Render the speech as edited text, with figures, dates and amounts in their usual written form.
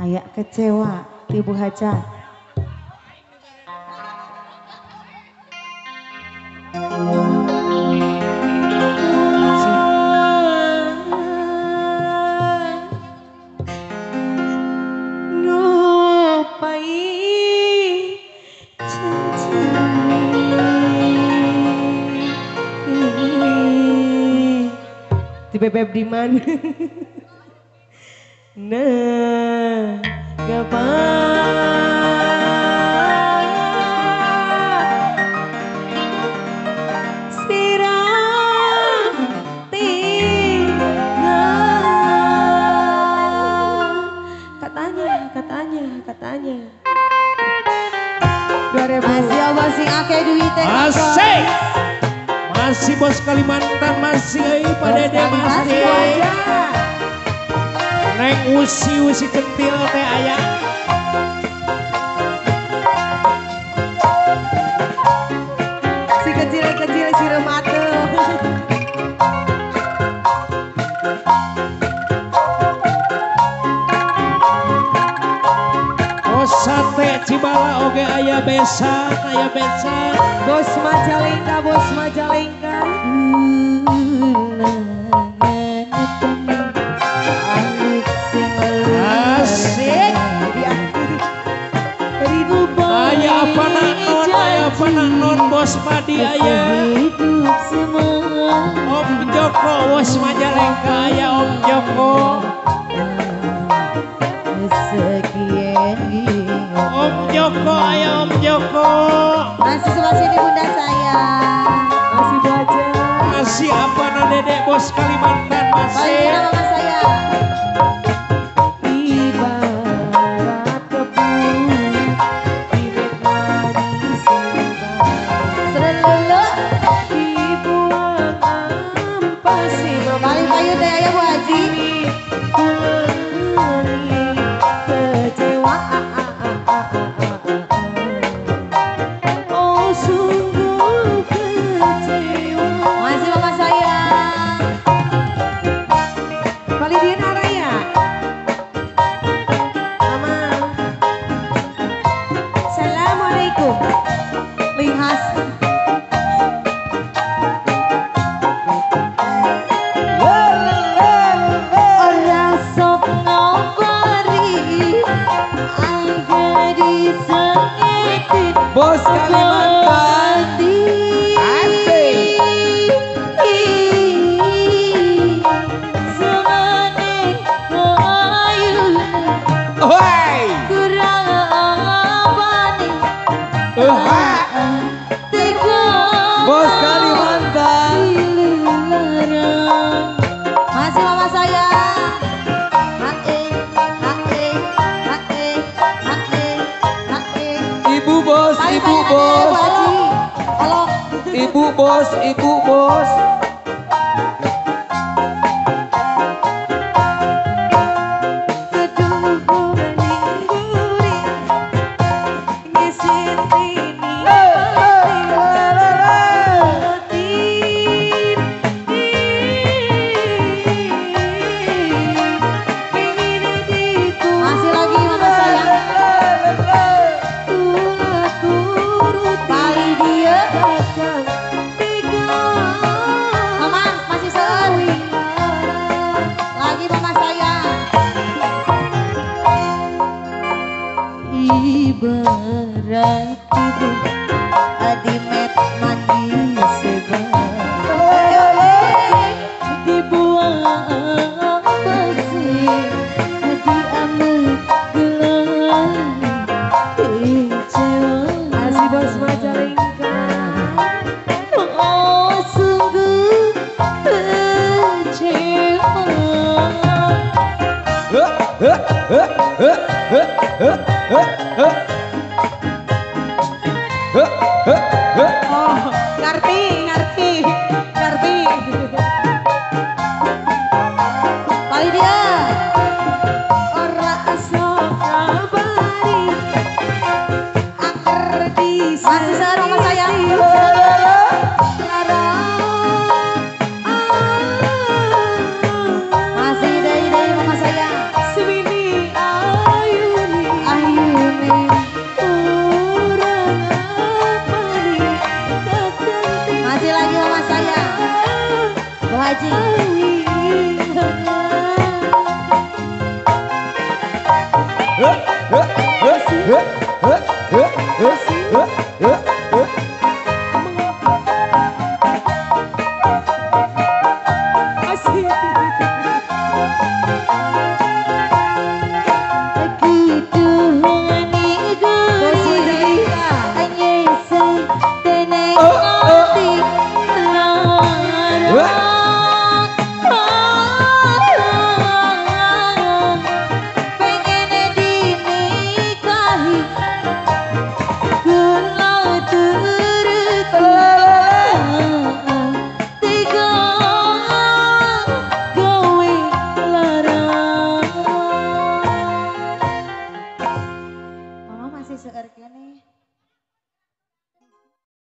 Ayak kecewa Ibu Haja. Di bebek diman. Nah, gapa sirah tinggal. Katanya. 2000. Masih abang sing akeh duitnya. Asik. Masih bos Kalimantan masih pada dede masih. Neng usi kentil teh aya. Si kecil si remato. Oh sate Cibala oge aya besan. Bos Majalengka. Asik. Aya apa nak non bos Madi aya. Om Joko bos Majalengka aya Om Joko. Om Joko aya Om Joko. Masih di bunda saya. Masih belajar. Masih apa na dedek bos Kalimantan masih. Balik nama saya. Ibarat kebun dinikmati selama. Dibuang ampas si balik payu teh aya Bu Haji. Kecewa. Oh sungguh kecewa. Masih mama saya. Balik dia naraya. Mama. Assalamualaikum. Lihas. Orang sok ngobari angga disengitin Bos Kalimantan. Asik. Semane ayu Hoi. kurang abani tega Bos Kalimantan. masih mama saya. Ibu bos. Halo. Ibu bos. Masih lagi mama saya. Balik dia. Mama masih seuri. Lagi mama saya. Ibarat ibu adimet mandi sebar. Dibuang pasir diambil gelang kecewa. Masih bos Majalengka. Oh sungguh Oh, ngerti. Balik dia. Ora sok kabari. Aker di masih sama saya. Masih dari mama saya. Subini ayu. Haji. Mama masih segar kene.